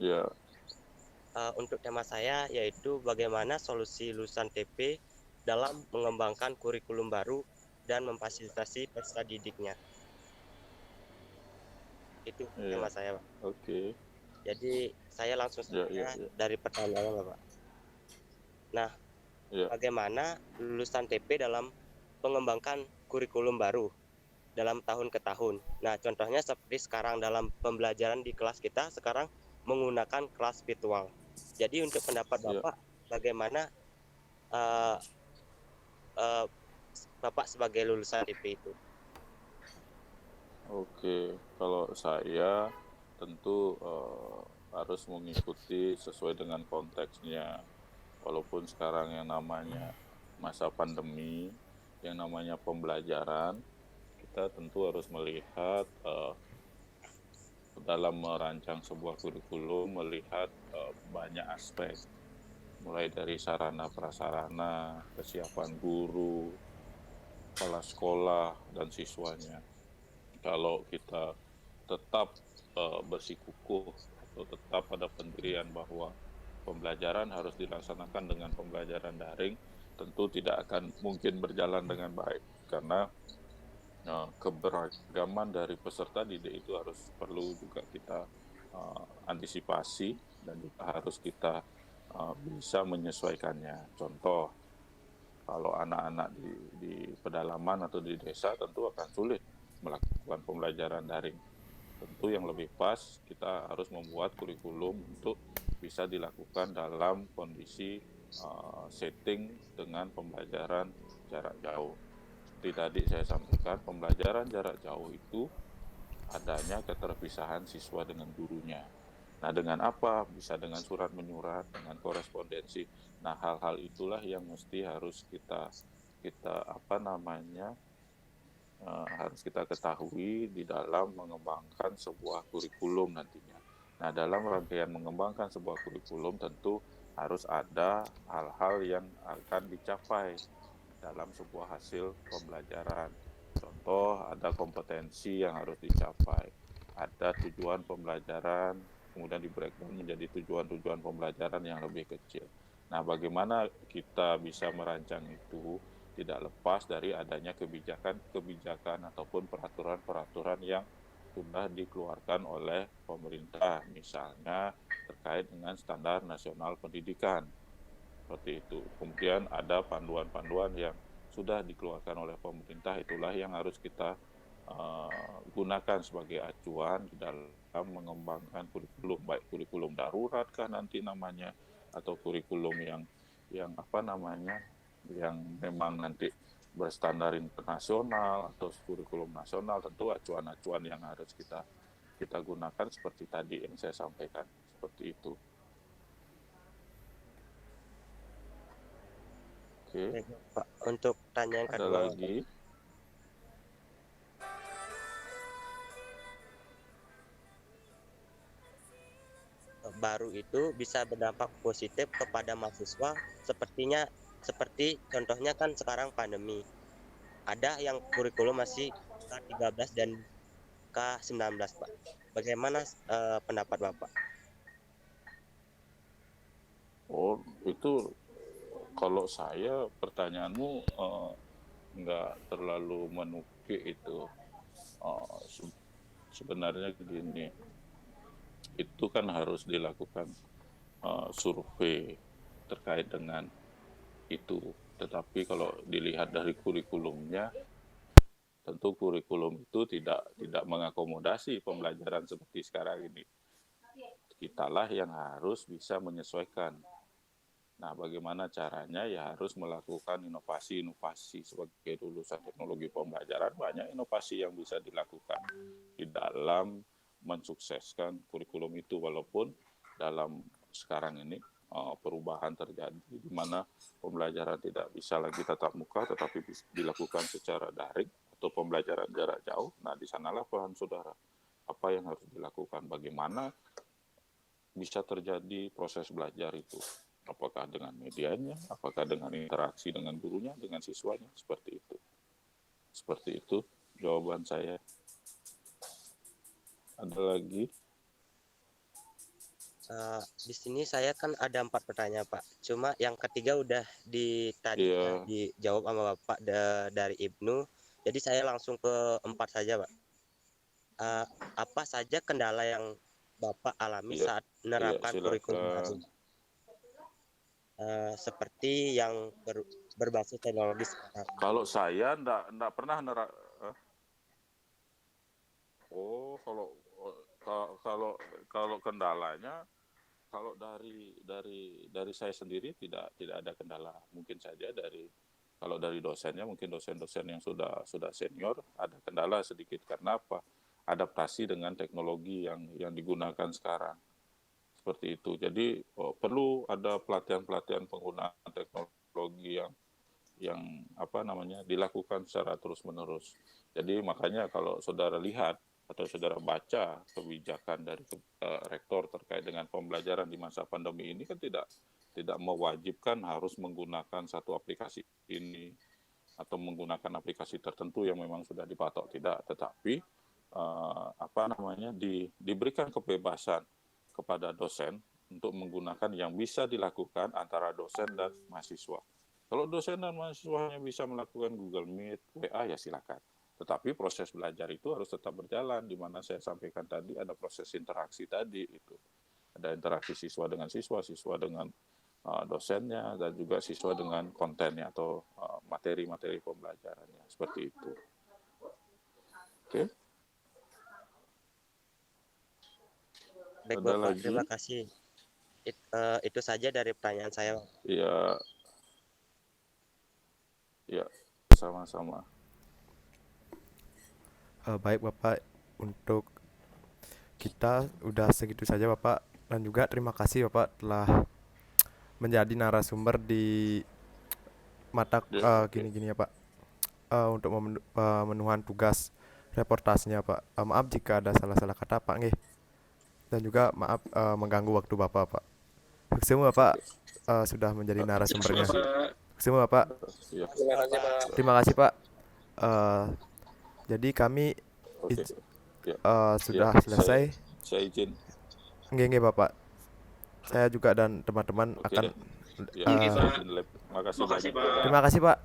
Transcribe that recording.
Ya, Untuk tema saya yaitu bagaimana solusi lulusan TP dalam mengembangkan kurikulum baru dan memfasilitasi peserta didiknya. Itu iya, tema saya, Pak. oke. Jadi saya langsung Ya, ya, saja ya, dari pertanyaannya, Pak. Nah, ya, bagaimana lulusan TP dalam mengembangkan kurikulum baru dalam tahun ke tahun? Nah, contohnya seperti sekarang dalam pembelajaran di kelas kita sekarang menggunakan kelas virtual. Jadi untuk pendapat ya. Bapak, bagaimana eh, eh, Bapak sebagai lulusan TP itu? Oke, kalau saya tentu harus mengikuti sesuai dengan konteksnya. Walaupun sekarang yang namanya masa pandemi, yang namanya pembelajaran, kita tentu harus melihat dalam merancang sebuah kurikulum, melihat banyak aspek, mulai dari sarana prasarana, kesiapan guru, kepala sekolah, dan siswanya. Kalau kita tetap bersikukuh atau tetap pada pendirian bahwa pembelajaran harus dilaksanakan dengan pembelajaran daring, tentu tidak akan mungkin berjalan dengan baik karena keberagaman dari peserta didik itu harus perlu juga kita antisipasi dan juga harus kita bisa menyesuaikannya. Contoh, kalau anak-anak di pedalaman atau di desa tentu akan sulit melakukan pembelajaran daring. Tentu yang lebih pas kita harus membuat kurikulum untuk bisa dilakukan dalam kondisi setting dengan pembelajaran jarak jauh. Seperti tadi saya sampaikan, pembelajaran jarak jauh itu adanya keterpisahan siswa dengan gurunya. Nah, dengan apa? Bisa dengan surat menyurat, dengan korespondensi. Nah, hal-hal itulah yang mesti harus kita kita apa namanya harus kita ketahui di dalam mengembangkan sebuah kurikulum nantinya. Nah, dalam rangkaian mengembangkan sebuah kurikulum tentu harus ada hal-hal yang akan dicapai dalam sebuah hasil pembelajaran. Contoh, ada kompetensi yang harus dicapai, ada tujuan pembelajaran, kemudian di breakdown menjadi tujuan-tujuan pembelajaran yang lebih kecil. Nah, bagaimana kita bisa merancang itu tidak lepas dari adanya kebijakan-kebijakan ataupun peraturan-peraturan yang sudah dikeluarkan oleh pemerintah, misalnya terkait dengan standar nasional pendidikan seperti itu. Kemudian ada panduan-panduan yang sudah dikeluarkan oleh pemerintah, itulah yang harus kita gunakan sebagai acuan di dalam mengembangkan kurikulum, baik kurikulum darurat kah nanti namanya atau kurikulum yang apa namanya yang memang nanti berstandar internasional atau kurikulum nasional. Tentu acuan-acuan yang harus kita kita gunakan seperti tadi yang saya sampaikan, seperti itu. Oke, Baik, Pak. Untuk pertanyaan ada kedua, lagi. baru itu bisa berdampak positif kepada mahasiswa sepertinya seperti contohnya kan sekarang pandemi. Ada yang kurikulum masih K13 dan K19, Pak. Bagaimana pendapat Bapak? Oh, itu kalau saya pertanyaanmu nggak terlalu menukik itu. Sebenarnya gini, itu kan harus dilakukan survei terkait dengan itu. Tetapi kalau dilihat dari kurikulumnya, tentu kurikulum itu tidak mengakomodasi pembelajaran seperti sekarang ini. Kitalah yang harus bisa menyesuaikan. Nah, bagaimana caranya? Ya harus melakukan inovasi-inovasi sebagai lulusan teknologi pembelajaran. Banyak inovasi yang bisa dilakukan di dalam mensukseskan kurikulum itu, walaupun dalam sekarang ini perubahan terjadi di mana pembelajaran tidak bisa lagi tatap muka, tetapi dilakukan secara daring atau pembelajaran jarak jauh. Nah, di sanalah peran saudara. Apa yang harus dilakukan? Bagaimana bisa terjadi proses belajar itu? Apakah dengan medianya, apakah dengan interaksi dengan gurunya, dengan siswanya, seperti itu. Seperti itu jawaban saya. Ada lagi? Di sini saya kan ada 4 pertanyaan, Pak. Cuma yang ketiga udah tadi udah Iya, dijawab sama Bapak dari Ibnu. Jadi saya langsung ke 4 saja, Pak. Eh, apa saja kendala yang Bapak alami iya, saat iya, menerapkan kurikulum silakan. baru? Seperti yang berbasis teknologi sekarang. Kalau saya ndak pernah eh, oh, kalau kalau kendalanya, kalau dari saya sendiri tidak ada kendala. Mungkin saja kalau dari dosennya, mungkin dosen-dosen yang sudah senior ada kendala sedikit. Karena apa? Adaptasi dengan teknologi yang digunakan sekarang. Seperti itu. Jadi perlu ada pelatihan-pelatihan penggunaan teknologi yang apa namanya dilakukan secara terus-menerus. Jadi makanya kalau saudara lihat atau saudara baca kebijakan dari rektor terkait dengan pembelajaran di masa pandemi ini kan tidak mewajibkan harus menggunakan satu aplikasi ini atau menggunakan aplikasi tertentu yang memang sudah dipatok, tidak, tetapi apa namanya diberikan kebebasan kepada dosen untuk menggunakan yang bisa dilakukan antara dosen dan mahasiswa. Kalau dosen dan mahasiswanya bisa melakukan Google Meet, WA, ya silakan. Tetapi proses belajar itu harus tetap berjalan, di mana saya sampaikan tadi ada proses interaksi tadi itu. Ada interaksi siswa dengan siswa, siswa dengan dosennya, dan juga siswa dengan kontennya atau materi-materi pembelajarannya. Seperti itu. Oke, Baik, ada Bapak. Terima lagi? kasih. Itu saja dari pertanyaan saya. Ya, ya, sama-sama. Baik Bapak, untuk kita udah segitu saja Bapak, dan juga terima kasih Bapak telah menjadi narasumber di mata Ya, oke. gini-gini ya Pak, untuk pemenuhan tugas reportasnya Pak. Maaf jika ada salah-salah kata Pak nggih, dan juga maaf mengganggu waktu Bapak Pak. Semua Bapak sudah menjadi Terima narasumbernya. kasih. Semua Bapak, Ya, Terima kasih, Pak. terima kasih Pak. Eh, jadi kami oke. Ya, ya, sudah selesai. saya izin. Nggih nggih Bapak. Saya juga dan teman-teman Oke akan deh. Ya, eh, saya izin live. Makasih banyak. terima kasih Pak.